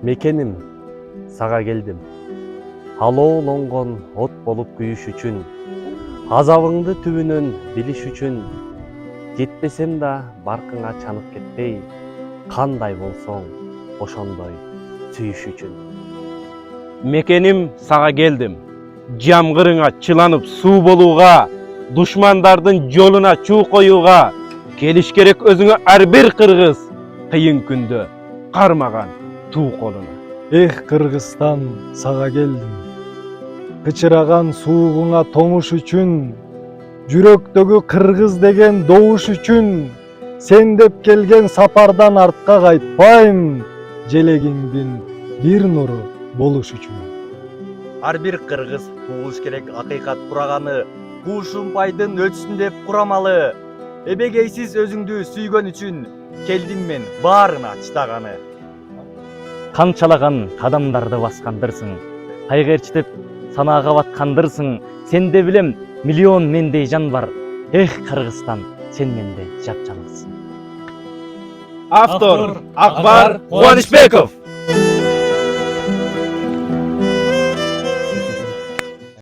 Мекеним, сага келдим. Алоолонгон от болуп күйүш үчүн, азабыңды түбүнөн билиш үчүн, жетпесем да баркыңа чанып кетпей, кандай болсоң ошондой сүйүш үчүн. Мекеним, сага келдим. Жамгырыңа чыланып суу болууга, душмандардын жолуна чуу коюуга, келиш керек өзүңө ар бир кыргыз, кыйын күндө кармаган туу колуна. Эх, Кыргызстан, сага келдим. Кычыраган суугуңа тоңуш үчүн, жүрөктөгү кыргыз деген добуш үчүн, сен деп келген сапардан артка кайтпайм, желегиңдин бир нуру болуш үчүн. Ар бир кыргыз туулуш керек акыйкат кураганы, Кушумбайдын өчсүн деп курамалы. Эбегейсиз өзүңдү сүйгөн үчүн, келдим мен баарына чыдаганы. Канчалаган кадамдарды баскандырсың, кайгырчы деп санаага баткандырсың, сенде билем миллион мендей жан бар. Эх, Кыргызстан, сен менде жапжалгысың. Автор Акбар Кубанычбеков.